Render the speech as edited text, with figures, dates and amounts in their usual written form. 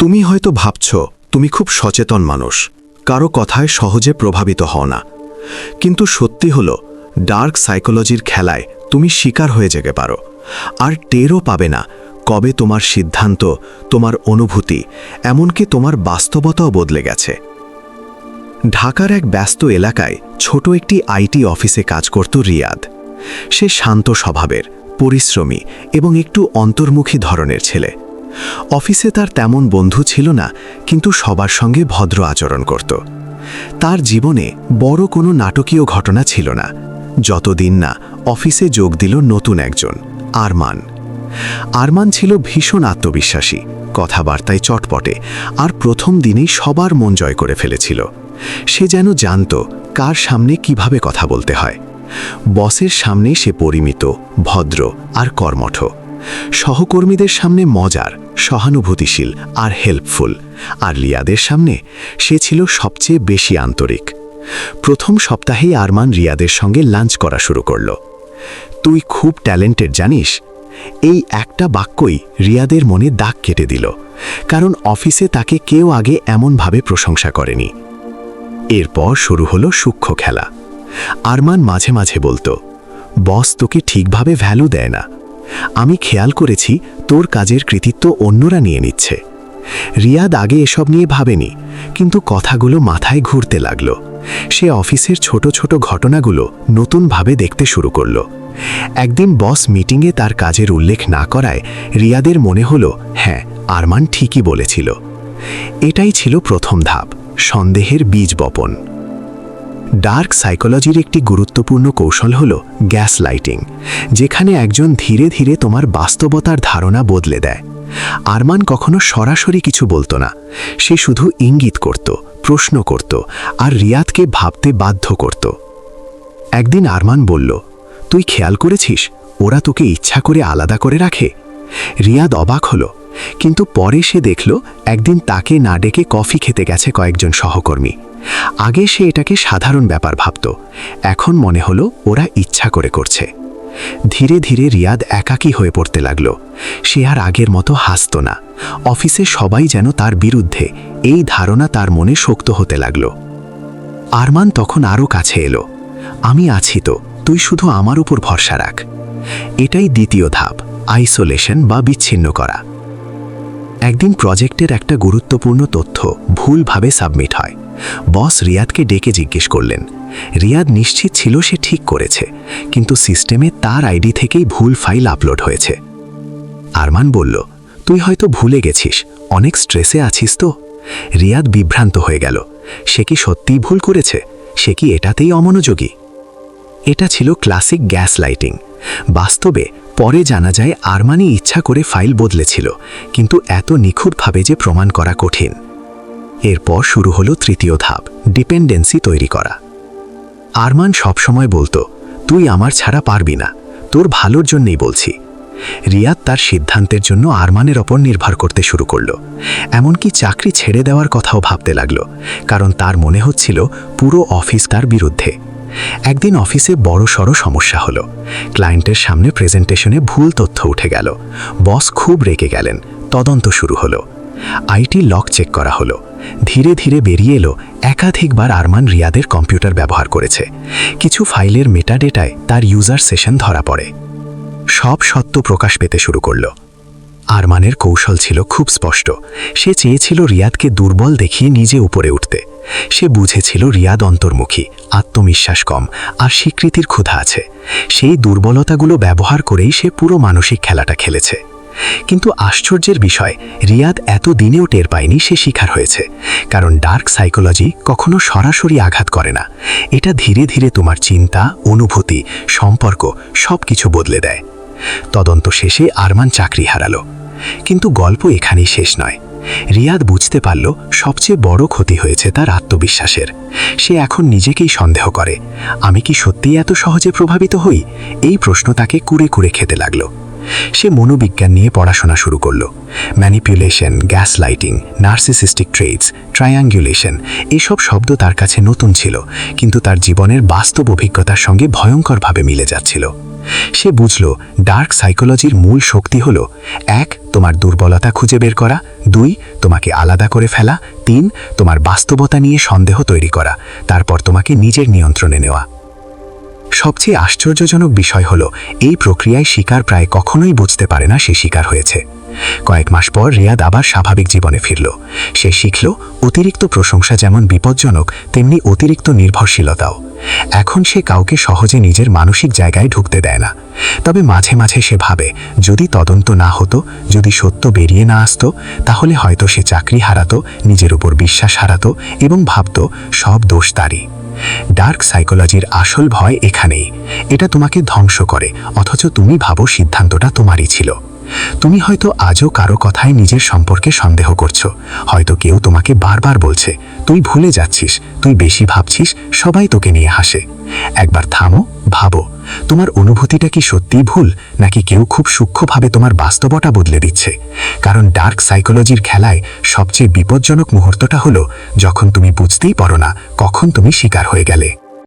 তুমি হয়তো ভাবছ তুমি খুব সচেতন মানুষ, কারো কথায় সহজে প্রভাবিত হও না। কিন্তু সত্যি হলো, ডার্ক সাইকোলজির খেলায় তুমি শিকার হয়ে যেতে পারো, আর টেরও পাবে না কবে তোমার সিদ্ধান্ত, তোমার অনুভূতি, এমনকি তোমার বাস্তবতাও বদলে গেছে। ঢাকার এক ব্যস্ত এলাকায় ছোট একটি আইটি অফিসে কাজ করত রিয়াদ। সে শান্ত স্বভাবের, পরিশ্রমী এবং একটু অন্তর্মুখী ধরনের ছেলে। অফিসে তার তেমন বন্ধু ছিল না, কিন্তু সবার সঙ্গে ভদ্র আচরণ করত। তার জীবনে বড় কোনো নাটকীয় ঘটনা ছিল না, যতদিন না অফিসে যোগ দিল নতুন একজন, আরমান। আরমান ছিল ভীষণ আত্মবিশ্বাসী, কথাবার্তায় চটপটে, আর প্রথম দিনেই সবার মন জয় করে ফেলেছিল। সে যেন জানত কার সামনে কিভাবে কথা বলতে হয়। বসের সামনে সে পরিমিত, ভদ্র আর কর্মঠ। সহকর্মীদের সামনে মজার, সহানুভূতিশীল আর হেল্পফুল। আর রিয়াদের সামনে সে ছিল সবচেয়ে বেশি আন্তরিক। প্রথম সপ্তাহেই আরমান রিয়াদের সঙ্গে লাঞ্চ করা শুরু করল। তুই খুব ট্যালেন্টেড জানিস। এই একটা বাক্যই রিয়াদের মনে দাগ কেটে দিল, কারণ অফিসে তাকে কেউ আগে এমনভাবে প্রশংসা করেনি। এরপর শুরু হলো সূক্ষ্ম খেলা। আরমান মাঝে মাঝে বলতো, বস তোকে ঠিকভাবে ভ্যালু দেয় না। আমি খেয়াল করেছি তোর কাজের কৃতিত্ব অন্যরা নিয়ে নিচ্ছে। রিয়াদ আগে এসব নিয়ে ভাবেনি, কিন্তু কথাগুলো মাথায় ঘুরতে লাগলো। সে অফিসের ছোট ছোট ঘটনাগুলো নতুনভাবে দেখতে শুরু করল। একদিন বস মিটিংয়ে তার কাজের উল্লেখ না করায় রিয়াদের মনে হলো, হ্যাঁ, আরমান ঠিকই বলেছিল। এটাই ছিল প্রথম ধাপ, সন্দেহের বীজ বপন। ডার্ক সাইকোলজির একটি গুরুত্বপূর্ণ কৌশল হল গ্যাস লাইটিং, যেখানে একজন ধীরে ধীরে তোমার বাস্তবতার ধারণা বদলে দেয়। আরমান কখনো সরাসরি কিছু বলতো না, সে শুধু ইঙ্গিত করত, প্রশ্ন করত, আর রিয়াদকে ভাবতে বাধ্য করত। একদিন আরমান বলল, তুই খেয়াল করেছিস ওরা তোকে ইচ্ছা করে আলাদা করে রাখে? রিয়াদ অবাক হলো, কিন্তু পরে সে দেখল একদিন তাকে না ডেকে কফি খেতে গেছে কয়েকজন সহকর্মী। আগে সে এটাকে সাধারণ ব্যাপার ভাবত, এখন মনে হলো ওরা ইচ্ছা করে করছে। ধীরে ধীরে রিয়াদ একাকী হয়ে পড়তে লাগল। সে আর আগের মতো হাসত না। অফিসে সবাই যেন তার বিরুদ্ধে, এই ধারণা তার মনে শক্ত হতে লাগল। আরমান তখন আরও কাছে এলো। আমি আছি তো, তুই শুধু আমার উপর ভরসা রাখ। এটাই দ্বিতীয় ধাপ, আইসোলেশন বা বিচ্ছিন্ন করা। একদিন প্রজেক্টের একটা গুরুত্বপূর্ণ তথ্য ভুলভাবে সাবমিট হয়। বস রিয়াদকে ডেকে জিজ্ঞেস করলেন। রিয়াদ নিশ্চিত ছিল সে ঠিক করেছে, কিন্তু সিস্টেমে তার আইডি থেকেই ভুল ফাইল আপলোড হয়েছে। আরমান বলল, তুই হয়তো ভুলে গেছিস, অনেক স্ট্রেসে আছিস তো। রিয়াদ বিভ্রান্ত হয়ে গেল। সে কি সত্যিই ভুল করেছে? সে কি এটাতেই অমনোযোগী? এটা ছিল ক্লাসিক গ্যাস লাইটিং। বাস্তবে পরে জানা যায় আরমানই ইচ্ছা করে ফাইল বদলেছিল, কিন্তু এত নিখুঁতভাবে যে প্রমাণ করা কঠিন। এরপর শুরু হলো তৃতীয় ধাপ, ডিপেন্ডেন্সি তৈরি করা। আরমান সবসময় বলতো, তুই আমার ছাড়া পারবি না, তোর ভালোর জন্যই বলছি। রিয়াদ তার সিদ্ধান্তের জন্য আরমানের ওপর নির্ভর করতে শুরু করল। এমনকি চাকরি ছেড়ে দেওয়ার কথাও ভাবতে লাগলো, কারণ তার মনে হচ্ছিল পুরো অফিস তার বিরুদ্ধে। একদিন অফিসে বড়সড় সমস্যা হলো। ক্লায়েন্টের সামনে প্রেজেন্টেশনে ভুল তথ্য উঠে গেল। বস খুব রেগে গেলেন। তদন্ত শুরু হলো। আইটি লক চেক করা হলো। ধীরে ধীরে বেরিয়ে এলো একাধিকবার আরমান রিয়াদের কম্পিউটার ব্যবহার করেছে। কিছু ফাইলের মেটাডেটায় তার ইউজার সেশন ধরা পড়ে। সব সত্য প্রকাশ পেতে শুরু করল। আরমানের কৌশল ছিল খুব স্পষ্ট। সে চেয়েছিল রিয়াদকে দুর্বল দেখিয়ে নিজে উপরে উঠতে। সে বুঝেছিল রিয়াদ অন্তর্মুখী, আত্মবিশ্বাস কম, আর স্বীকৃতির ক্ষুধা আছে। সেই দুর্বলতাগুলো ব্যবহার করেই সে পুরো মানসিক খেলাটা খেলেছে। কিন্তু আশ্চর্যের বিষয়, রিয়াদ এত দিনেও টের পায়নি সে শিকার হয়েছে। কারণ ডার্ক সাইকোলজি কখনো সরাসরি আঘাত করে না, এটা ধীরে ধীরে তোমার চিন্তা, অনুভূতি, সম্পর্ক সব কিছু বদলে দেয়। তদন্ত শেষে আরমান চাকরি হারালো। কিন্তু গল্প এখানেই শেষ নয়। রিয়াদ বুঝতে পারল সবচেয়ে বড় ক্ষতি হয়েছে তার আত্মবিশ্বাসের। সে এখন নিজেকেই সন্দেহ করে, আমি কি সত্যিই এত সহজে প্রভাবিত হই? এই প্রশ্ন তাকে কুরে কুরে খেতে লাগলো। সে মনোবিজ্ঞান নিয়ে পড়াশোনা শুরু করলো। Manipulation, gas lighting, narcissistic traits, triangulation এসব শব্দ তার কাছে নতুন ছিল, কিন্তু তার জীবনের বাস্তব অভিজ্ঞতার সঙ্গে ভয়ঙ্করভাবে মিলে যাচ্ছিল। সে বুঝল ডার্ক সাইকোলজির মূল শক্তি হল 1. তোমার দুর্বলতা খুঁজে বের করা, 2. তোমাকে আলাদা করে ফেলা, 3. তোমার বাস্তবতা নিয়ে সন্দেহ তৈরি করা, তারপর তোমাকে নিজের নিয়ন্ত্রণে নেওয়া। সবচেয়ে আশ্চর্যজনক বিষয় হল এই প্রক্রিয়ায় শিকার প্রায় কখনোই বুঝতে পারে না সে শিকার হয়েছে। কয়েক মাস পর রিয়াদ আবার স্বাভাবিক জীবনে ফিরল। সে শিখল অতিরিক্ত প্রশংসা যেমন বিপজ্জনক, তেমনি অতিরিক্ত নির্ভরশীলতাও। এখন সে কাউকে সহজে নিজের মানসিক জায়গায় ঢুকতে দেয় না। তবে মাঝে মাঝে সে ভাবে, যদি তদন্ত না হতো, যদি সত্য বেরিয়ে না আসতো, তাহলে হয়তো সে চাকরি হারাতো, নিজের উপর বিশ্বাস হারাতো এবং ভাবত সব দোষ তারই। ডার্ক সাইকোলজির আসল ভয় এখানেই। এটা তোমাকে ধ্বংস করে, অথচ তুমি ভাবো সিদ্ধান্তটা তোমারই ছিল। তুমি হয়তো আজও কারো কথায় নিজের সম্পর্কে সন্দেহ করছো। হয়তো কেউ তোমাকে বারবার বলছে, তুই ভুলে যাচ্ছিস, তুই বেশি ভাবছিস, সবাই তোকে নিয়ে হাসে। একবার থামো, ভাবো, তোমার অনুভূতিটা কি সত্যিই ভুল, নাকি কেউ খুব সূক্ষ্মভাবে তোমার বাস্তবতা বদলে দিচ্ছে? কারণ ডার্ক সাইকোলজির খেলায় সবচেয়ে বিপজ্জনক মুহূর্তটা হলো যখন তুমি বুঝতেই পারো না কখন তুমি শিকার হয়ে গেলে।